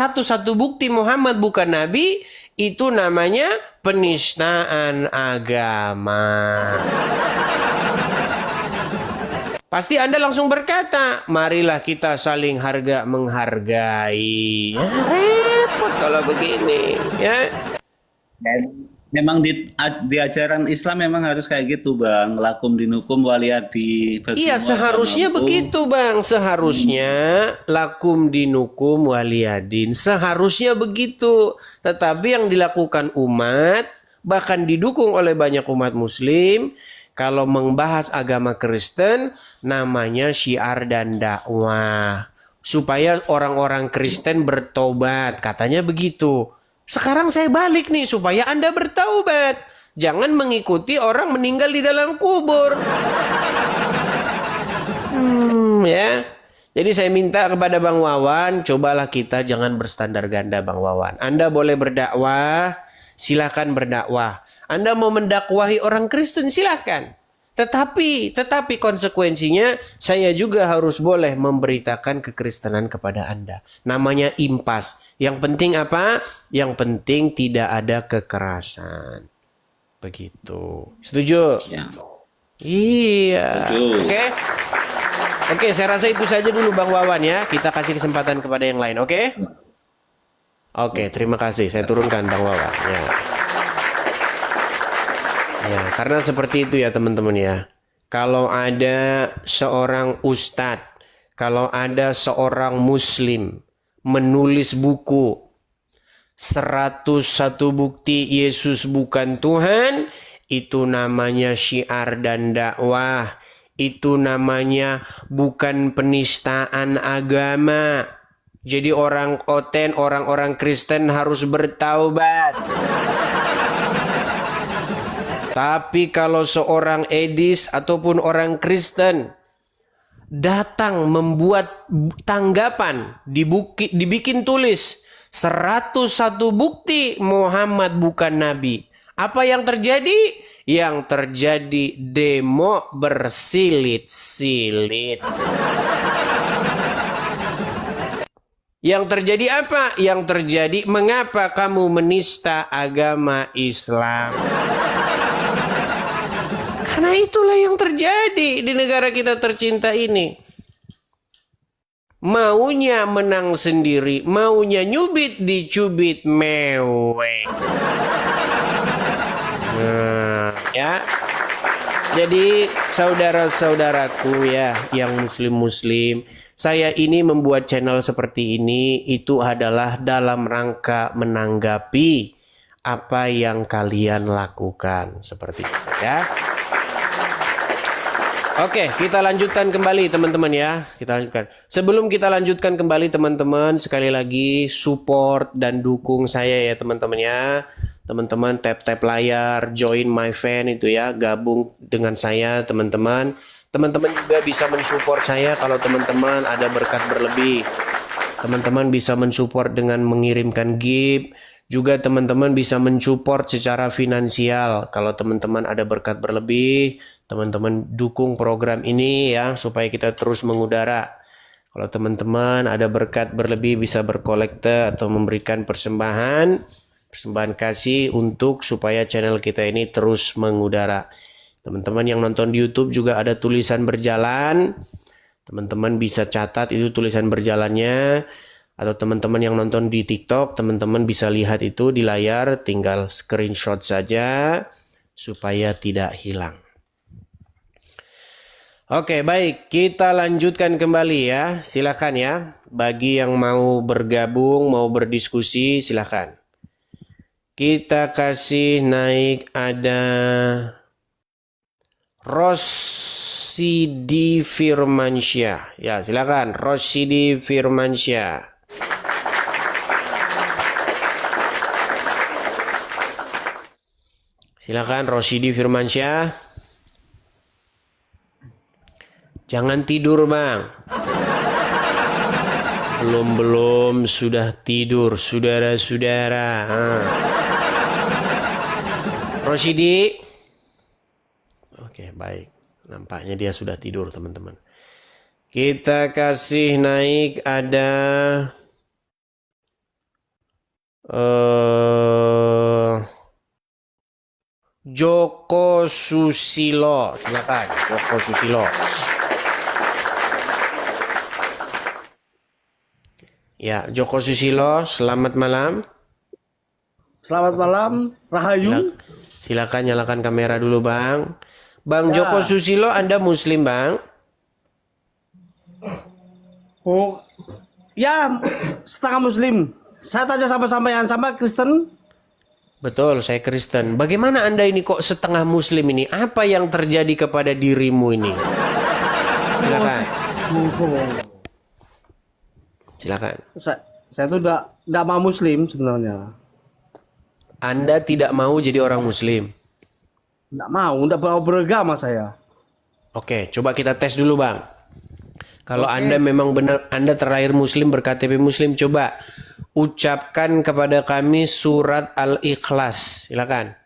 satu bukti Muhammad bukan nabi, itu namanya penistaan agama. Pasti Anda langsung berkata, marilah kita saling harga menghargai. Ya, repot kalau begini, ya. Dan memang di ajaran Islam memang harus kayak gitu, Bang. Lakum dinukum waliyadi bagi Iya, semua agama seharusnya itu. begitu, Bang. Seharusnya lakum dinukum waliyadin. Seharusnya begitu. Tetapi yang dilakukan umat, bahkan didukung oleh banyak umat muslim, kalau membahas agama Kristen, namanya syiar dan dakwah. Supaya orang-orang Kristen bertobat. Katanya begitu. Sekarang saya balik nih, supaya Anda bertaubat. Jangan mengikuti orang meninggal di dalam kubur. Ya. Jadi saya minta kepada Bang Wawan, cobalah kita jangan berstandar ganda Bang Wawan. Anda boleh berdakwah, silakan berdakwah. Anda mau mendakwahi orang Kristen, silakan. Tetapi konsekuensinya saya juga harus boleh memberitakan kekristenan kepada Anda. Namanya impas. Yang penting apa? Yang penting tidak ada kekerasan. Begitu. Setuju? Ya, Iya. setuju. Oke. Oke, saya rasa itu saja dulu Bang Wawan ya. Kita kasih kesempatan kepada yang lain, oke? Oke, terima kasih. Saya turunkan Bang Wawan. Ya. Ya, karena seperti itu ya teman-teman ya. Kalau ada seorang ustadz, kalau ada seorang muslim menulis buku 101 bukti Yesus bukan Tuhan, itu namanya syiar dan dakwah. Itu namanya bukan penistaan agama. Jadi orang-orang Kristen harus bertaubat. Tapi kalau seorang edis ataupun orang Kristen datang membuat tanggapan, dibikin tulis 101 bukti Muhammad bukan nabi. Apa yang terjadi? Yang terjadi demo bersilit-silit. Yang terjadi apa? Yang terjadi mengapa kamu menista agama Islam? Karena itulah yang terjadi di negara kita tercinta ini. Maunya menang sendiri, maunya nyubit dicubit mewek. Nah, ya. Jadi saudara-saudaraku ya yang muslim-muslim, saya ini membuat channel seperti ini itu adalah dalam rangka menanggapi apa yang kalian lakukan seperti itu ya. Oke, kita lanjutkan kembali teman-teman ya. Kita lanjutkan. Sebelum kita lanjutkan kembali teman-teman, sekali lagi support dan dukung saya ya teman-teman ya. Teman-teman tap-tap layar, join my fan itu ya, gabung dengan saya teman-teman. Teman-teman juga bisa mensupport saya kalau teman-teman ada berkat berlebih. Teman-teman bisa mensupport dengan mengirimkan gift. Juga teman-teman bisa mensupport secara finansial. Kalau teman-teman ada berkat berlebih, teman-teman dukung program ini ya supaya kita terus mengudara. Kalau teman-teman ada berkat berlebih bisa berkolekte atau memberikan persembahan kasih untuk supaya channel kita ini terus mengudara. Teman-teman yang nonton di YouTube juga ada tulisan berjalan. Teman-teman bisa catat itu tulisan berjalannya. Atau teman-teman yang nonton di TikTok, teman-teman bisa lihat itu di layar, tinggal screenshot saja supaya tidak hilang. Oke, baik. Kita lanjutkan kembali ya. Silakan ya. Bagi yang mau bergabung, mau berdiskusi, silakan. Kita kasih naik ada Rosidi Firmansyah. Ya, silakan Rosidi Firmansyah. Silakan Rosidi Firmansyah. Jangan tidur, Bang. Belum sudah tidur, saudara-saudara. Rosidi. Oke, baik. Nampaknya dia sudah tidur, teman-teman. Kita kasih naik ada eh Joko Susilo, silakan. Joko Susilo. Ya, Joko Susilo, selamat malam. Selamat malam, Rahayu. Silakan nyalakan kamera dulu, Bang. Bang Joko Susilo, Anda Muslim, Bang? Oh, ya setengah Muslim. Saya tanya sama Kristen. Betul, saya Kristen. Bagaimana Anda ini kok setengah Muslim ini? Apa yang terjadi kepada dirimu ini? Silakan. Silakan. Saya tuh enggak mau Muslim sebenarnya. Anda tidak mau jadi orang Muslim? Enggak mau beragama saya. Oke, coba kita tes dulu, Bang. Kalau Anda memang benar, Anda terlahir Muslim, berKTP Muslim, coba ucapkan kepada kami surat Al-Ikhlas. Silakan.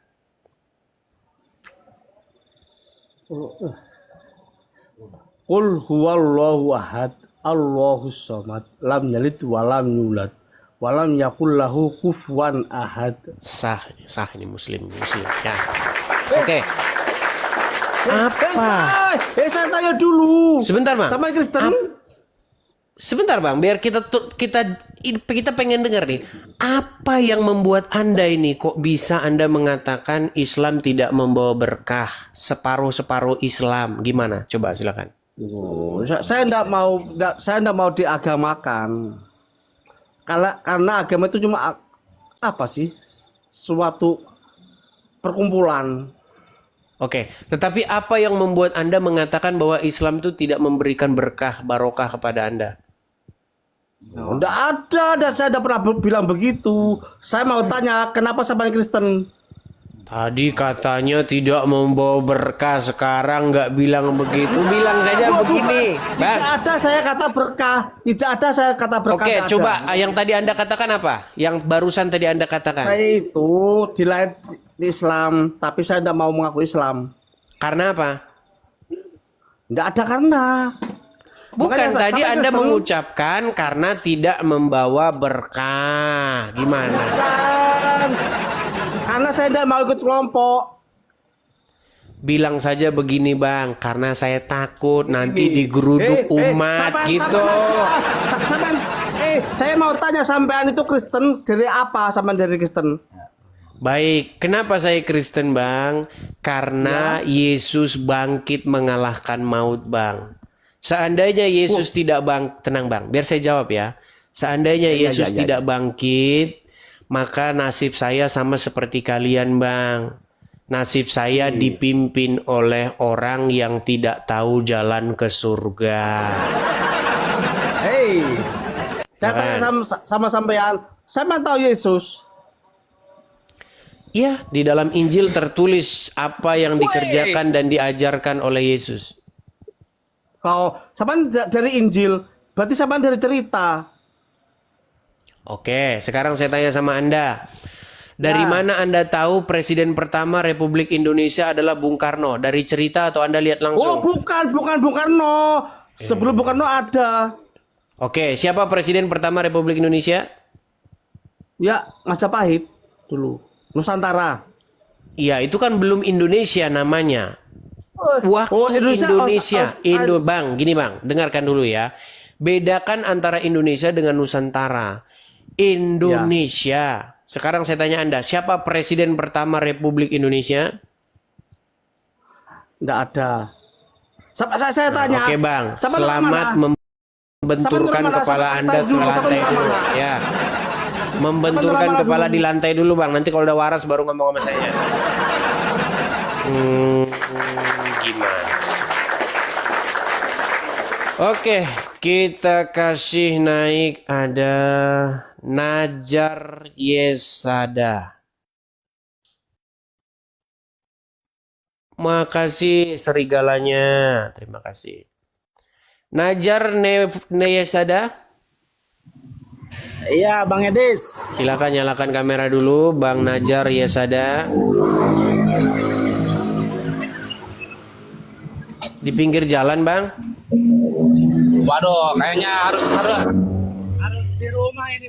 Qul huwallahu ahad, Allahus samad, lam yalid walam yulad, walam yakul lahu kufuwan ahad. Sah ini Muslim. Ya. Oke. Apa? Saya tanya dulu. Sebentar, Bang. Sama Kristen. Sebentar, Bang, biar kita pengen dengar nih. Apa yang membuat Anda ini kok bisa Anda mengatakan Islam tidak membawa berkah, separuh-separuh Islam? Gimana? Coba silakan. Saya enggak mau diagamakan. Karena agama itu cuma apa sih? Suatu perkumpulan. Oke, tetapi apa yang membuat Anda mengatakan bahwa Islam itu tidak memberikan berkah, barokah kepada Anda? Enggak ada, dan saya tidak pernah bilang begitu. Saya mau tanya, kenapa sama Kristen? Tadi katanya tidak membawa berkah, sekarang nggak bilang begitu. Bilang saja begini, Bang. Tidak ada saya kata berkah. Tidak ada saya kata berkah. Oke, coba yang tadi Anda katakan apa? Yang barusan tadi Anda katakan. Saya itu dilahir di Islam, tapi saya tidak mau mengaku Islam. Karena apa? Tidak ada karena. Bukan, Makanya tadi Anda Kristen, mengucapkan karena tidak membawa berkah. Gimana? bukan. Karena saya tidak mau ikut kelompok. Bilang saja begini, Bang, karena saya takut nanti digeruduk umat gitu. Saya mau tanya, sampean itu Kristen dari apa? Sampean dari Kristen? Baik, kenapa saya Kristen, Bang? Karena Yesus bangkit mengalahkan maut, Bang. Seandainya Yesus tidak tenang, Bang, biar saya jawab ya. Seandainya Yesus tidak bangkit, maka nasib saya sama seperti kalian, Bang. Nasib saya dipimpin oleh orang yang tidak tahu jalan ke surga. Saya tanya sama sampean, saya tahu Yesus. Iya, di dalam Injil tertulis apa yang dikerjakan dan diajarkan oleh Yesus. Kalau sampean dari Injil, berarti sampean dari cerita. Oke, sekarang saya tanya sama Anda. Dari mana Anda tahu Presiden pertama Republik Indonesia adalah Bung Karno? Dari cerita atau Anda lihat langsung? Oh, bukan Bung Karno. Sebelum Bung Karno ada. Oke, siapa Presiden pertama Republik Indonesia? Ya, Majapahit dulu. Nusantara. Iya, itu kan belum Indonesia namanya. Waktu Indonesia. Bang, gini Bang, dengarkan dulu ya. Bedakan antara Indonesia dengan Nusantara. Indonesia. Sekarang saya tanya Anda, siapa Presiden pertama Republik Indonesia? Tidak ada. Saya tanya. Oke Bang, selamat membenturkan kepala Anda ke lantai dulu. Ya. Membenturkan kepala di lantai dulu Bang. Nanti kalau udah waras baru ngomong sama saya. Gimana? Oke, kita kasih naik ada Najar Yesada. Makasih serigalanya. Terima kasih. Najar Yesada. Iya, Bang Edis. Silakan nyalakan kamera dulu, Bang Najar Yesada. Di pinggir jalan, Bang. Waduh, kayaknya harus di rumah ini.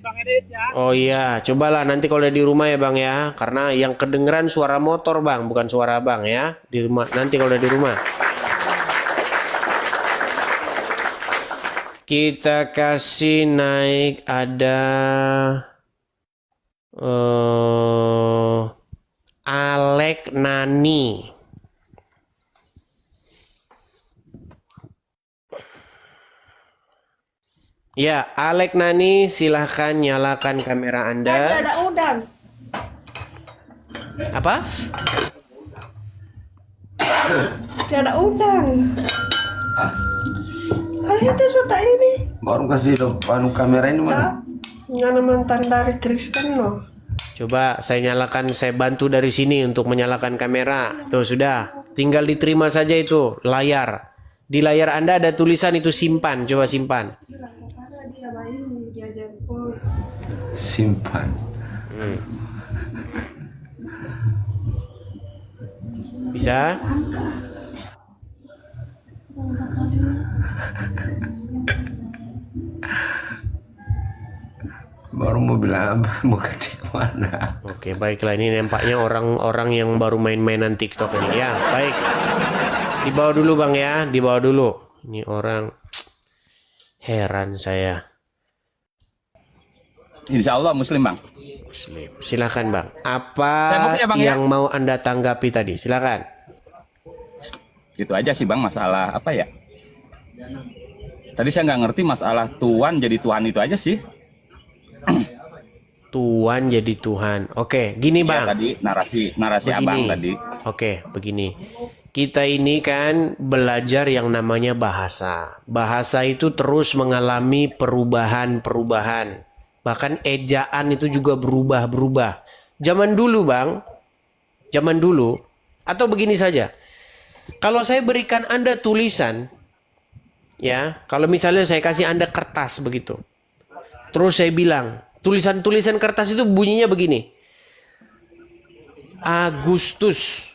Oh iya, cobalah nanti kalau udah di rumah ya Bang ya. Karena yang kedengeran suara motor Bang, bukan suara Bang ya. Di rumah nanti kalau udah di rumah. Kita kasih naik ada Alek Nani. Ya, Alek Nani, silahkan nyalakan kamera Anda. Ada udang. Apa? Ada udang. Kalau itu sudah ini. Baru kasih lo, anu kamera ini mana? Ngana mantan dari Kristen loh. Coba saya nyalakan, saya bantu dari sini untuk menyalakan kamera. Tuh sudah, tinggal diterima saja itu layar. Di layar Anda ada tulisan itu simpan, coba simpan. Simpan. Bisa? Baru mau bilang apa, mau ketik mana? Oke, baiklah, ini nampaknya orang-orang yang baru main-mainan TikTok ini ya. Baik. Dibawa dulu Bang ya, dibawa dulu. Ini orang heran saya. Insya Allah Muslim Bang. Muslim. Silakan Bang. Apa Tengoknya, Bang, ya. yang mau Anda tanggapi tadi? Silakan. Itu aja sih Bang, masalah apa ya? Tadi saya nggak ngerti masalah Tuhan jadi Tuhan itu aja sih. Tuhan jadi Tuhan. Oke, gini Ya, Bang. tadi narasi Abang tadi. Oke, begini. Kita ini kan belajar yang namanya bahasa. Bahasa itu terus mengalami perubahan-perubahan. Bahkan ejaan itu juga berubah-berubah. Zaman dulu Bang, zaman dulu, atau begini saja. Kalau saya berikan Anda tulisan, ya, kalau misalnya saya kasih Anda kertas begitu. Terus saya bilang, tulisan-tulisan kertas itu bunyinya begini. Agustus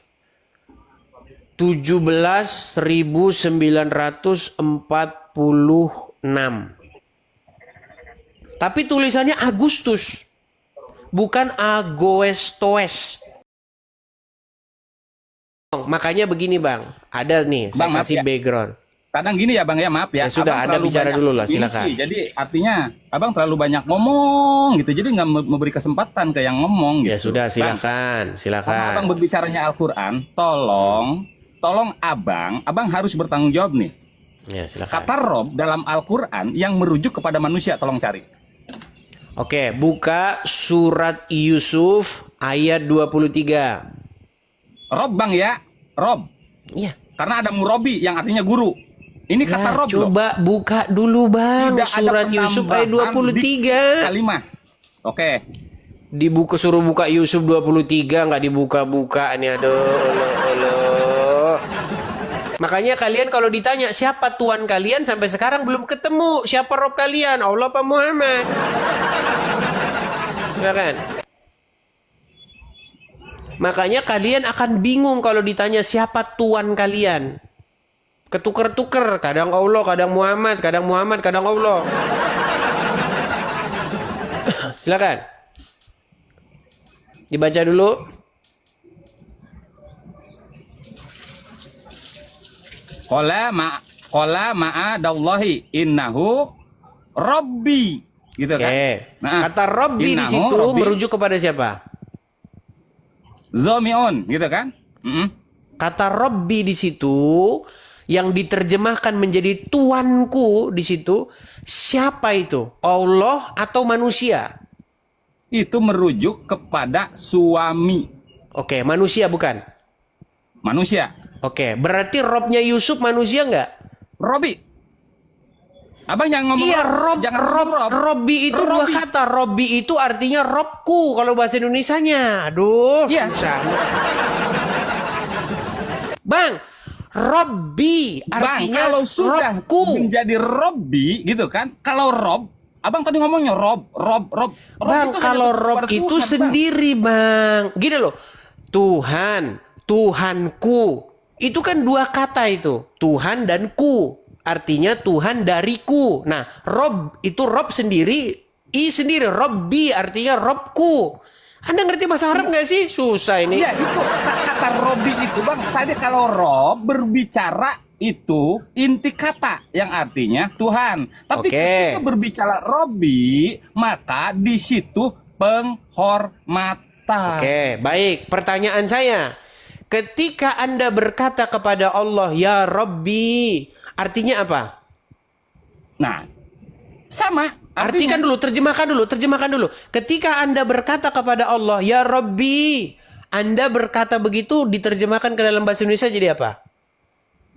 17.946. Tapi tulisannya Agustus, bukan Agoestoes. Makanya begini Bang, ada nih, saya Bang, maaf kasih ya. background. Kadang gini ya Bang ya, maaf ya. Ya sudah, Abang Anda terlalu bicara banyak dulu lah, ini silakan. sih. Jadi artinya Abang terlalu banyak ngomong gitu. Jadi nggak memberi kesempatan ke yang ngomong gitu. Ya sudah, Bang, silakan, karena silakan. Abang berbicaranya Al-Quran, tolong Abang harus bertanggung jawab nih. Ya, silakan. Kata Rob dalam Al-Quran yang merujuk kepada manusia, tolong cari. Oke, buka surat Yusuf ayat 23. Rob Bang ya, Rob. Iya. Karena ada murabi yang artinya guru. Ini kata Ya, Rob loh. coba buka dulu Bang, Tidak ada surat Yusuf ayat penambahan 23. diksi kalimat. Oke. Dibuka, suruh buka Yusuf 23, nggak dibuka-buka nih, aduh. Makanya kalian kalau ditanya siapa Tuhan kalian sampai sekarang belum ketemu. Siapa Rob kalian? Allah apa Muhammad? Silakan. Makanya kalian akan bingung kalau ditanya siapa Tuhan kalian. Ketuker-tuker, kadang Allah, kadang Muhammad, kadang Muhammad, kadang Allah. Silakan. Dibaca dulu. Qala ma'adallahi innahu Rabbi. Gitu Oke. kan? Nah, Kata Robbi di innahu situ Rabbi merujuk kepada siapa? Zomi'un, gitu kan? Kata Robbi di situ yang diterjemahkan menjadi Tuanku di situ, siapa itu? Allah atau manusia? Itu merujuk kepada suami Oke, manusia bukan? manusia. Oke, berarti Robnya Yusuf manusia nggak? Robbi. Abang jangan ngomong Iya, jangan ngomong Rob. Robbi itu dua Robbi. kata. Robbi itu artinya Robku kalau bahasa Indonesianya. Aduh, Iya. susah. Bang, Robbi Bang, artinya kalau sudah Robku. menjadi Robbi, gitu kan? Kalau Rob, Abang tadi ngomongnya Rob. Bang, itu hanya kalau kepada Rob Tuhan, itu Bang. sendiri, Bang. Gini loh. Tuhan, Tuhanku. Itu kan dua kata itu. Tuhan dan ku. Artinya Tuhan dariku. Nah, Rob itu Rob sendiri I sendiri, Robbi artinya Robku. Anda ngerti bahasa Arab nggak sih? Susah ini. Iya, itu kata Robbi itu Bang. Tadi kalau Rob berbicara itu inti kata yang artinya Tuhan. Tapi Oke. ketika berbicara Robbi, maka di situ penghormatan. Oke, baik. Pertanyaan saya, ketika Anda berkata kepada Allah, Ya Robbi, artinya apa? Nah, sama. Artikan dulu, terjemahkan dulu. Ketika Anda berkata kepada Allah, Ya Robbi, Anda berkata begitu, diterjemahkan ke dalam bahasa Indonesia jadi apa?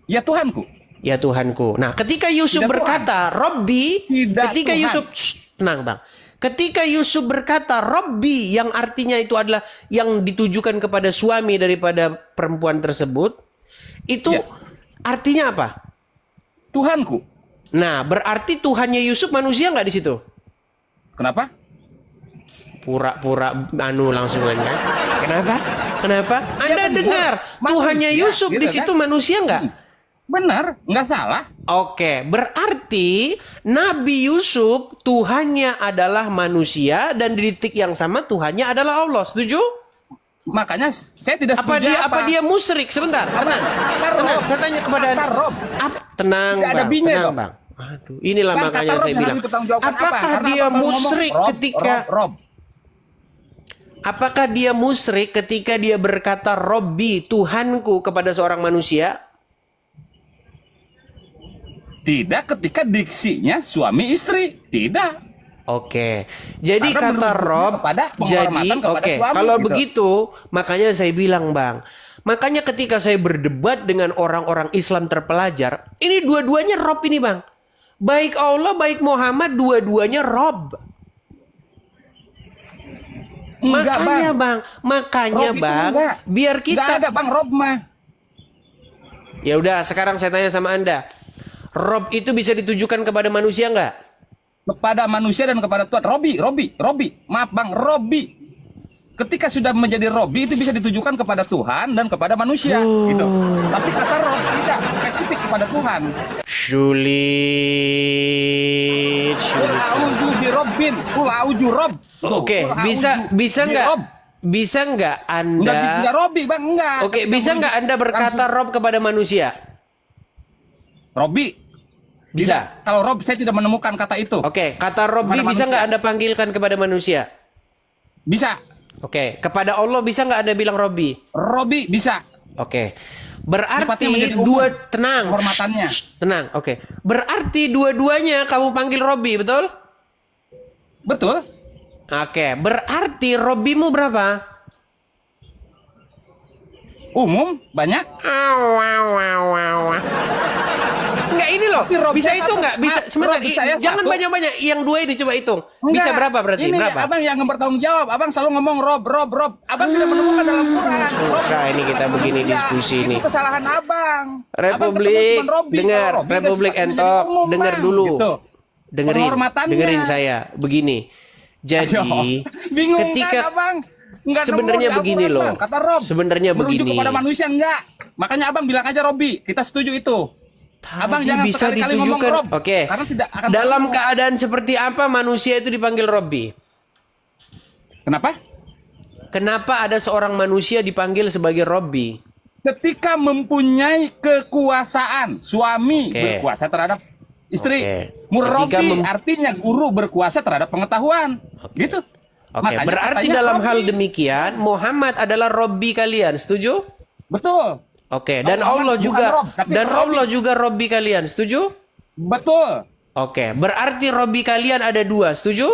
Ya Tuhanku. Ya Tuhanku. Nah, ketika Yusuf Tidak berkata, Robbi, Tidak ketika Tuhan. Yusuf, tenang Bang. Ketika Yusuf berkata, Robbi, yang artinya itu adalah yang ditujukan kepada suami daripada perempuan tersebut, itu Ya. artinya apa? Tuhanku. Nah, berarti Tuhannya Yusuf manusia nggak di situ? Kenapa? Pura-pura langsung aja. Kenapa? Anda benar. dengar Manusia, Tuhannya Yusuf gitu di kan? situ manusia nggak? Benar, nggak salah. Oke, berarti Nabi Yusuf Tuhannya adalah manusia dan di detik yang sama Tuhannya adalah Allah. Setuju? Makanya saya tidak setuju. Apa dia musyrik? Sebentar, tenang. Saya tanya kepada Kata Rob. tenang, Tidak ada Bang. B-nya Tenang, dong. Bang. Aduh, inilah Bang, makanya kata Rob saya yang bilang. harus dipertanggungjawabkan apa? Apakah Karena dia apa selalu ngomong musyrik Rob, ketika Rob. Apakah dia musyrik ketika dia berkata Robbi, Tuhanku kepada seorang manusia? Tidak ketika diksinya suami istri. Tidak. Oke. Jadi Karena kata menunjuknya Rob, kepada penghormatan kepada oke. suami, Kalau gitu. begitu, makanya saya bilang, Bang. Makanya ketika saya berdebat dengan orang-orang Islam terpelajar, ini dua-duanya Rob ini, Bang. Baik Allah, baik Muhammad, dua-duanya Rob. Enggak, Makanya, Bang. Makanya, Rob itu Bang. enggak. Biar Nggak kita ada Bang Rob mah. Ya udah, sekarang saya tanya sama Anda. Rob itu bisa ditujukan kepada manusia nggak? Kepada manusia dan kepada Tuhan. Robi. Maaf Bang, Robi. Ketika sudah menjadi Robi itu bisa ditujukan kepada Tuhan dan kepada manusia, gitu. Tapi kata Rob tidak spesifik kepada Tuhan. Sulit. Kulauju bi Robbin, kulauju Rob. Tuh, Oke, kulauju bisa bi nggak? Rob. Bisa nggak Enggak Anda? Robi Bang, enggak. Oke, bisa nggak Anda berkata Rob kepada manusia? Robi. Bisa. Tidak. Kalau Rob saya tidak menemukan kata itu. Oke, kata Robbi Kepada bisa manusia. nggak Anda panggilkan kepada manusia? Bisa. Oke, kepada Allah bisa nggak Anda bilang Robbi? Robi bisa. Oke. Sifatnya Berarti menjadi umum, dua tenang. penghormatannya. Tenang. Oke. Berarti dua-duanya kamu panggil Robbi, betul? Betul. Oke, berarti Robbimu berapa? Umum banyak. Enggak ini loh. Tapi Rob Bisa saya itu satu. enggak? Bisa Ah, sebentar. Rob saya Jangan satu. banyak-banyak. Yang dua ini coba hitung. Bisa Enggak. berapa berarti? Ini Berapa? abang yang bertanggung jawab. Abang selalu ngomong Rob. Abang tidak menemukan dalam Quran. Susah ini kita begini Manusia. diskusi Itu ini. kesalahan abang. Republik, Abang ketemu cuman Robi. dengar. Kalau Robi Republik udah sifatnya Entok, menjadi umum, dengar Bang. dulu. Gitu. Penghormatannya. Dengerin saya. Begini. Jadi Ayo, bingung ketika kan abang? Nggak sebenarnya nemu di begini Al-Quran, loh. Bang. Kata Rob. Sebenarnya merujuk begini. kepada manusia enggak. Makanya abang bilang aja Robi. Kita setuju itu. Abang Tadi jangan bisa sekali-kali ngomong ditujukan. Rob. Oke. Karena tidak akan Dalam ketemu. keadaan seperti apa manusia itu dipanggil Robbi? Kenapa? Kenapa ada seorang manusia dipanggil sebagai Robbi? Ketika mempunyai kekuasaan, suami Oke. berkuasa terhadap istri. Oke. Murabi Ketika artinya guru berkuasa terhadap pengetahuan. Gitu. Oke, Makanya berarti katanya dalam Robbi. hal demikian Muhammad adalah Robbi kalian, setuju? Betul. Oke, dan Muhammad Allah bukan juga Rob, tapi dan Robbi. Allah juga Robbi kalian, setuju? Betul. Oke, berarti Robbi kalian ada dua, setuju?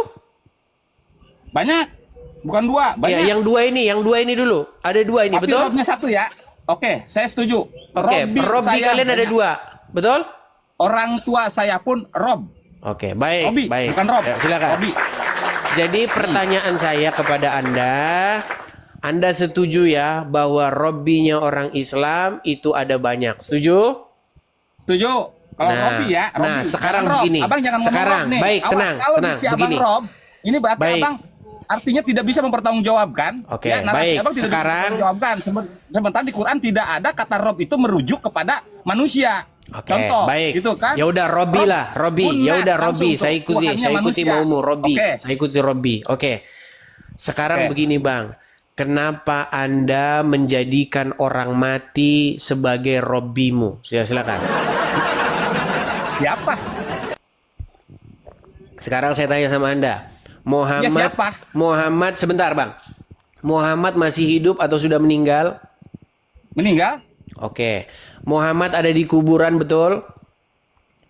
Banyak. Bukan dua, Ya, banyak. yang dua ini dulu. Ada dua ini, Tapi betul? Robnya satu ya. Oke, saya setuju. Oke, Robbi saya kalian ada banyak. dua, betul? Orang tua saya pun Rob. Oke, baik, Robbi, baik. bukan Rob. Silakan. Robbi. Jadi pertanyaan saya kepada Anda setuju ya bahwa Robbinya orang Islam itu ada banyak, setuju? Setuju. Kalau Nah, Robbi ya, Robbi. nah, sekarang Jangan Rob. begini. Abang jangan ngomong Sekarang, Rob nih. baik, Awas, tenang, kalau tenang, diksi abang begini. Rob, ini berarti Baik. abang artinya tidak bisa mempertanggungjawabkan. Oke, narasi baik. Abang tidak bisa Sekarang- mempertanggungjawabkan. Sementara di Quran tidak ada kata Rob itu merujuk kepada manusia. Oke, Contoh, baik. gitu kan? Ya udah Robi lah, Robi. Ya Munas udah Robi, langsung saya tuh, ikuti Tuhannya manusia. maumu Robi. Oke. Saya ikuti Robi. Oke. Sekarang Oke. begini, Bang. Kenapa Anda menjadikan orang mati sebagai Robimu? Ya, silakan. Siapa? Sekarang saya tanya sama Anda. Muhammad, Ya, siapa? Muhammad sebentar, Bang. Muhammad masih hidup atau sudah meninggal? Meninggal? Oke. Muhammad ada di kuburan, betul?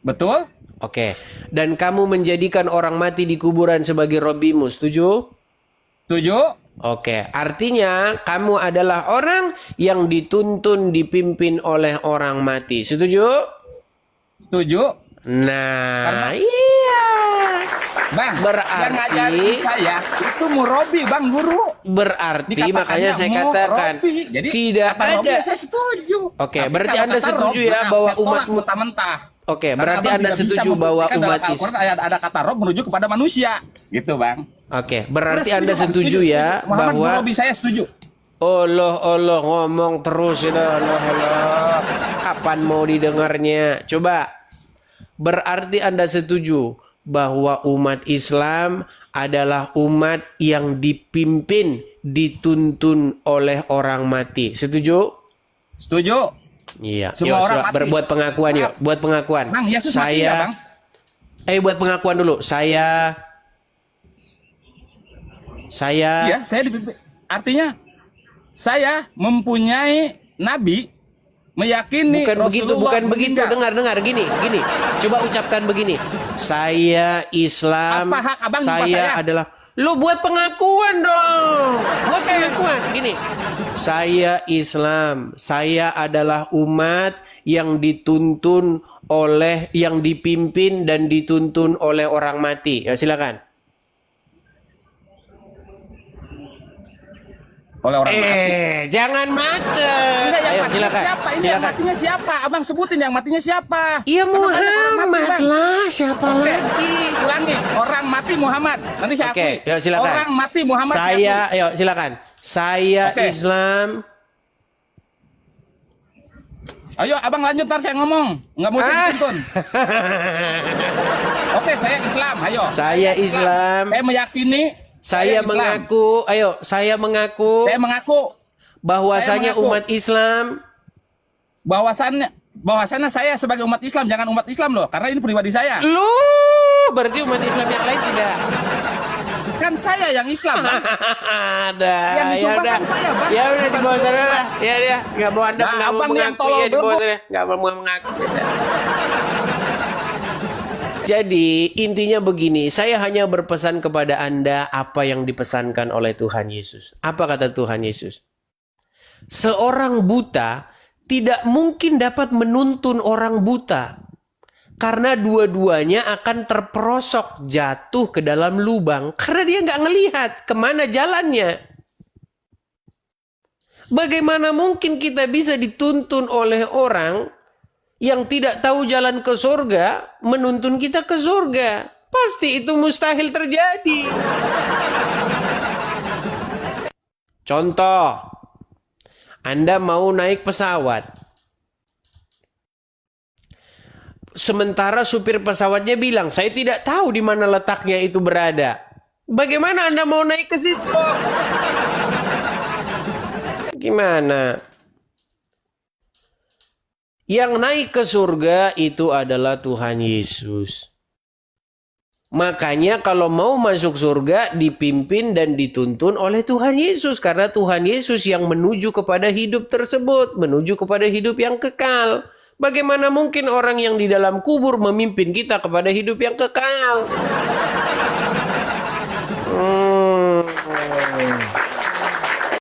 Betul? Oke. Dan kamu menjadikan orang mati di kuburan sebagai Robimu, setuju? Setuju? Oke. Artinya kamu adalah orang yang dituntun dipimpin oleh orang mati, setuju? Setuju? Nah, iya. Bang, Berarti- yang ngajarin saya itu murabi, Bang, guru. Berarti Dikatakannya makanya saya katakan murabi. Jadi tidak kata Robi, ada. saya setuju. Oke, Tapi berarti kalau Anda kata setuju Rob, ya nah, bahwa saya tolak umatmu- mentah-mentah. Oke, Karena berarti Abang Anda tidak bisa setuju bahwa membuktikan umat dalam Al-Quran ada kata Rob merujuk kepada manusia. Gitu, Bang. Oke, berarti Udah Anda Bang, setuju ya Muhammad bahwa Robi saya setuju. Allah ngomong terus itu Allah. Kapan mau didengarnya? Coba. Berarti Anda setuju bahwa umat Islam adalah umat yang dipimpin, dituntun oleh orang mati. Setuju? Setuju. Iya. Semua orang mati. Buat pengakuan yuk, buat pengakuan. Bang, Yesus mati nggak, Bang? Buat pengakuan dulu. Saya Iya, saya dipimpin. Artinya saya mempunyai nabi, meyakini bukan begitu, Rasulullah bukan begitu. meninggal. Dengar, gini. Coba ucapkan begini. Saya Islam. Apa hak abang jumpa saya saya? adalah. Lu buat pengakuan dong. Buat pengakuan. Gini. Saya Islam. Saya adalah umat yang dituntun oleh, yang dipimpin dan dituntun oleh orang mati. Ya, silakan. Oleh orang mati. Jangan macet. Enggak, yang Ayo, matinya silakan. siapa? Ini yang Silakan. matinya siapa? Abang sebutin yang matinya siapa? Iya Karena banyak orang Muhammad mati, Bang. lah, siapa Oke, lagi? ulangi. Orang mati Muhammad. Nanti saya Oke, akui. yuk silakan. Orang mati Muhammad. Saya, ayo silakan. Saya Oke. Islam. Ayo, abang lanjut ntar saya ngomong. Nggak mau saya tuntun. Oke, saya Islam. Ayo. Saya Islam. Saya meyakini. Saya Islam. mengaku, saya mengaku Saya mengaku bahwasanya saya mengaku. umat Islam. bahwasannya saya sebagai umat Islam, jangan umat Islam loh, karena ini pribadi saya. Lu berarti umat Islam yang lain tidak. Kan saya yang Islam, Bang. Ada. Yang Ya disumpahkan udah. saya, Bang. Ya udah di Bukan bawah sana sumpah. lah. Ya dia nggak mau Anda Nah, nggak mau abang yang mengaku tolol ya di bawah belebok. sana. Nggak mau mengaku. Jadi intinya begini, saya hanya berpesan kepada Anda apa yang dipesankan oleh Tuhan Yesus. Apa kata Tuhan Yesus? Seorang buta tidak mungkin dapat menuntun orang buta. Karena dua-duanya akan terperosok jatuh ke dalam lubang. Karena dia nggak ngelihat kemana jalannya. Bagaimana mungkin kita bisa dituntun oleh orang yang tidak tahu jalan ke surga, menuntun kita ke surga? Pasti itu mustahil terjadi. Contoh, Anda mau naik pesawat. Sementara supir pesawatnya bilang, saya tidak tahu di mana letaknya itu berada. Bagaimana Anda mau naik ke situ? Gimana? Yang naik ke surga itu adalah Tuhan Yesus. Makanya kalau mau masuk surga dipimpin dan dituntun oleh Tuhan Yesus. Karena Tuhan Yesus yang menuju kepada hidup tersebut. Menuju kepada hidup yang kekal. Bagaimana mungkin orang yang di dalam kubur memimpin kita kepada hidup yang kekal?